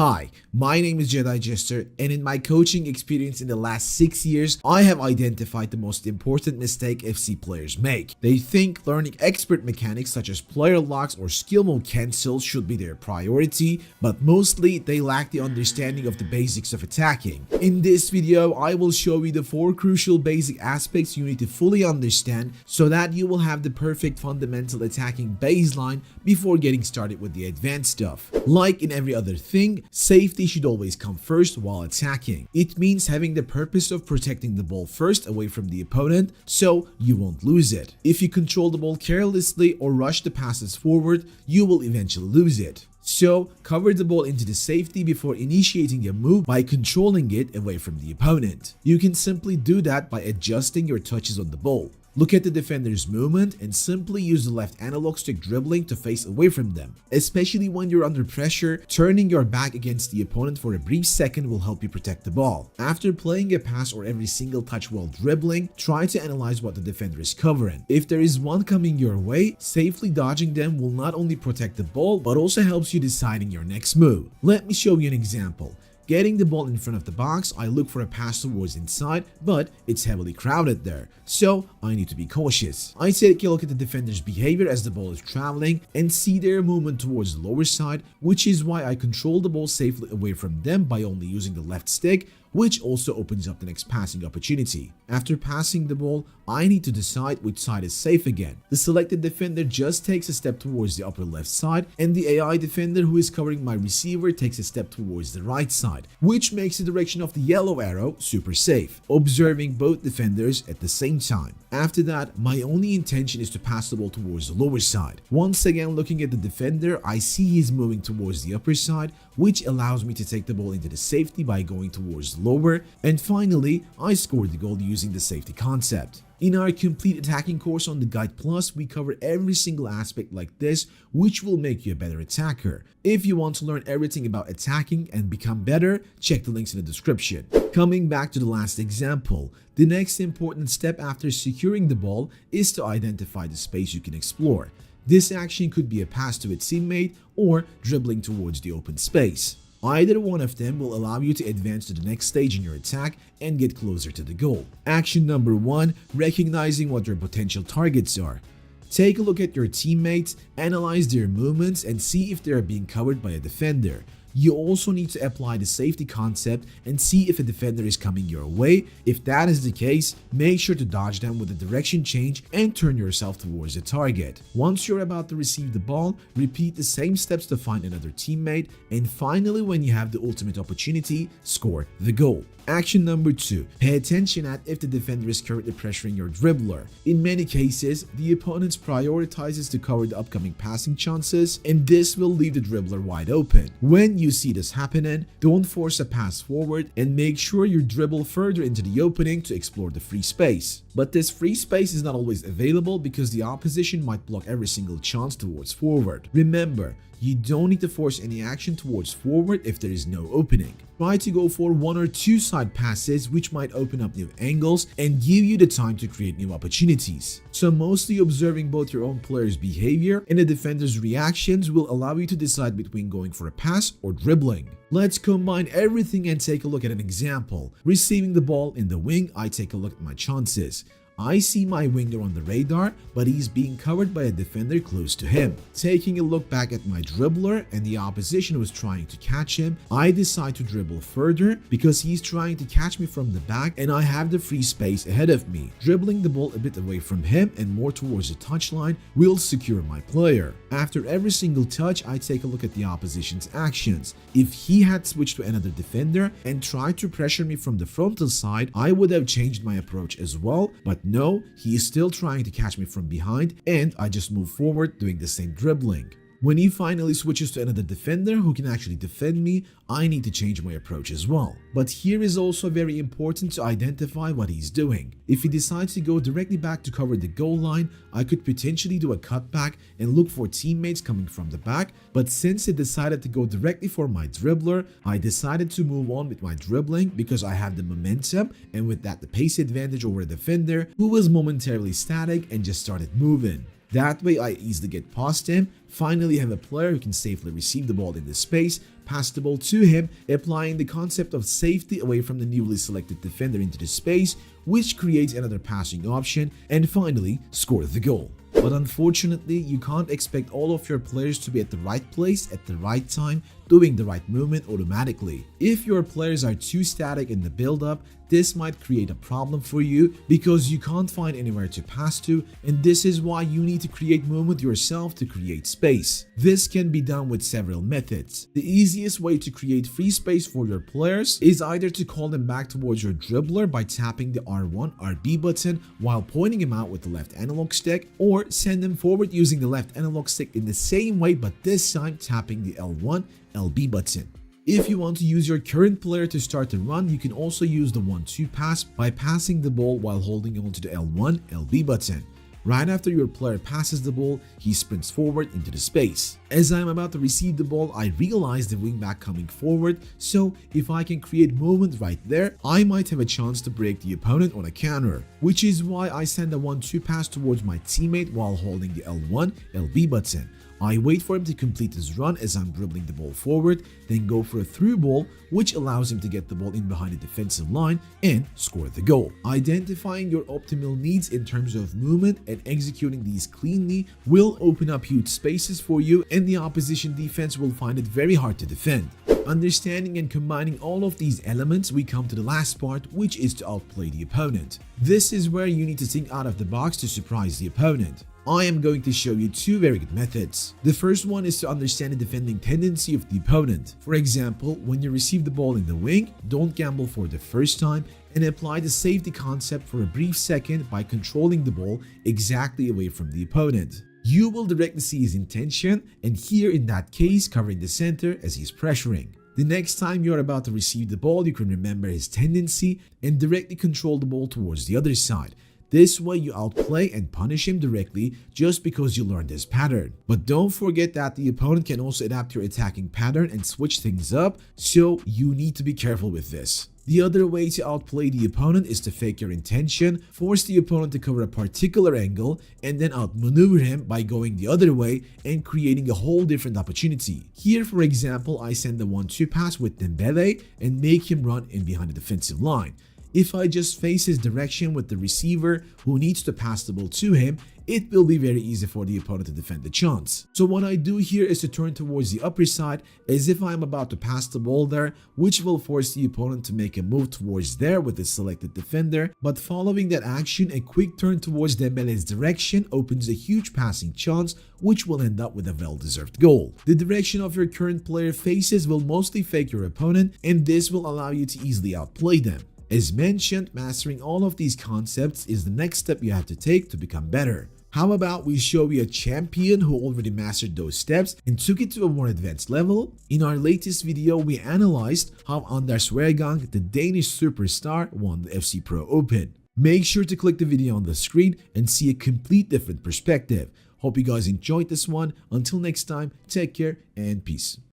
Hi, my name is Jedi Jester, and in my coaching experience in the last 6 years, I have identified the most important mistake FC players make. They think learning expert mechanics such as player locks or skill mode cancels should be their priority, but mostly they lack the understanding of the basics of attacking. In this video, I will show you the 4 crucial basic aspects you need to fully understand so that you will have the perfect fundamental attacking baseline before getting started with the advanced stuff. Like in every other thing, safety should always come first while attacking. It means having the purpose of protecting the ball first away from the opponent so you won't lose it. If you control the ball carelessly or rush the passes forward, you will eventually lose it. So, cover the ball into the safety before initiating a move by controlling it away from the opponent. You can simply do that by adjusting your touches on the ball. Look at the defender's movement and simply use the left analog stick dribbling to face away from them. Especially when you're under pressure, turning your back against the opponent for a brief second will help you protect the ball. After playing a pass or every single touch while dribbling, try to analyze what the defender is covering. If there is one coming your way, safely dodging them will not only protect the ball but also helps you deciding your next move. Let me show you an example. Getting the ball in front of the box, I look for a pass towards inside, but it's heavily crowded there, so I need to be cautious. I take a look at the defender's behavior as the ball is traveling and see their movement towards the lower side, which is why I control the ball safely away from them by only using the left stick, which also opens up the next passing opportunity. After passing the ball, I need to decide which side is safe again. The selected defender just takes a step towards the upper left side, and the AI defender who is covering my receiver takes a step towards the right side, which makes the direction of the yellow arrow super safe, observing both defenders at the same time. After that, my only intention is to pass the ball towards the lower side. Once again, looking at the defender, I see he's moving towards the upper side, which allows me to take the ball into the safety by going towards the lower, and finally, I scored the goal using the safety concept. In our complete attacking course on the Guide Plus, we cover every single aspect like this, which will make you a better attacker. If you want to learn everything about attacking and become better, check the links in the description. Coming back to the last example, the next important step after securing the ball is to identify the space you can explore. This action could be a pass to a teammate or dribbling towards the open space. Either one of them will allow you to advance to the next stage in your attack and get closer to the goal. Action number 1, recognizing what your potential targets are. Take a look at your teammates, analyze their movements, and see if they are being covered by a defender. You also need to apply the safety concept and see if a defender is coming your way. If that is the case, make sure to dodge them with a direction change and turn yourself towards the target. Once you're about to receive the ball, repeat the same steps to find another teammate, and finally, when you have the ultimate opportunity, score the goal. Action number 2. Pay attention at if the defender is currently pressuring your dribbler. In many cases, the opponent prioritizes to cover the upcoming passing chances, and this will leave the dribbler wide open. When you see this happening, don't force a pass forward and make sure you dribble further into the opening to explore the free space. But this free space is not always available because the opposition might block every single chance towards forward. Remember, you don't need to force any action towards forward if there is no opening. Try to go for 1 or 2 side passes which might open up new angles and give you the time to create new opportunities. So mostly observing both your own player's behavior and the defender's reactions will allow you to decide between going for a pass or dribbling. Let's combine everything and take a look at an example. Receiving the ball in the wing, I take a look at my chances. I see my winger on the radar, but he's being covered by a defender close to him. Taking a look back at my dribbler and the opposition was trying to catch him, I decide to dribble further because he's trying to catch me from the back and I have the free space ahead of me. Dribbling the ball a bit away from him and more towards the touchline will secure my player. After every single touch, I take a look at the opposition's actions. If he had switched to another defender and tried to pressure me from the frontal side, I would have changed my approach as well, but no, he is still trying to catch me from behind and I just move forward doing the same dribbling. When he finally switches to another defender who can actually defend me, I need to change my approach as well. But here is also very important to identify what he's doing. If he decides to go directly back to cover the goal line, I could potentially do a cutback and look for teammates coming from the back, but since he decided to go directly for my dribbler, I decided to move on with my dribbling because I have the momentum and with that the pace advantage over a defender who was momentarily static and just started moving. That way I easily get past him, finally have a player who can safely receive the ball in this space, pass the ball to him, applying the concept of safety away from the newly selected defender into the space, which creates another passing option, and finally score the goal. But unfortunately, you can't expect all of your players to be at the right place at the right time, doing the right movement automatically. If your players are too static in the build-up, this might create a problem for you because you can't find anywhere to pass to, and this is why you need to create movement yourself to create space. This can be done with several methods. The easiest way to create free space for your players is either to call them back towards your dribbler by tapping the R1, RB button while pointing him out with the left analog stick, or send them forward using the left analog stick in the same way, but this time tapping the L1, LB button. If you want to use your current player to start the run, you can also use the 1-2 pass by passing the ball while holding on to the L1, LB button. Right after your player passes the ball, he sprints forward into the space. As I'm about to receive the ball, I realize the wingback coming forward, so if I can create movement right there, I might have a chance to break the opponent on a counter, which is why I send a 1-2 pass towards my teammate while holding the L1, LB button. I wait for him to complete his run as I'm dribbling the ball forward, then go for a through ball, which allows him to get the ball in behind the defensive line and score the goal. Identifying your optimal needs in terms of movement and executing these cleanly will open up huge spaces for you, and the opposition defense will find it very hard to defend. Understanding and combining all of these elements, we come to the last part, which is to outplay the opponent. This is where you need to think out of the box to surprise the opponent. I am going to show you two very good methods. The first one is to understand the defending tendency of the opponent. For example, when you receive the ball in the wing, don't gamble for the first time and apply the safety concept for a brief second by controlling the ball exactly away from the opponent. You will directly see his intention, and here in that case covering the center as he's pressuring. The next time you are about to receive the ball, you can remember his tendency and directly control the ball towards the other side. This way you outplay and punish him directly just because you learned this pattern. But don't forget that the opponent can also adapt your attacking pattern and switch things up, so you need to be careful with this. The other way to outplay the opponent is to fake your intention, force the opponent to cover a particular angle, and then outmaneuver him by going the other way and creating a whole different opportunity. Here, for example, I send the 1-2 pass with Dembele and make him run in behind the defensive line. If I just face his direction with the receiver who needs to pass the ball to him, it will be very easy for the opponent to defend the chance. So what I do here is to turn towards the upper side as if I am about to pass the ball there, which will force the opponent to make a move towards there with the selected defender. But following that action, a quick turn towards Dembele's direction opens a huge passing chance, which will end up with a well-deserved goal. The direction of your current player faces will mostly fake your opponent, and this will allow you to easily outplay them. As mentioned, mastering all of these concepts is the next step you have to take to become better. How about we show you a champion who already mastered those steps and took it to a more advanced level? In our latest video, we analyzed how Anders Weregang, the Danish superstar, won the FC Pro Open. Make sure to click the video on the screen and see a complete different perspective. Hope you guys enjoyed this one. Until next time, take care and peace.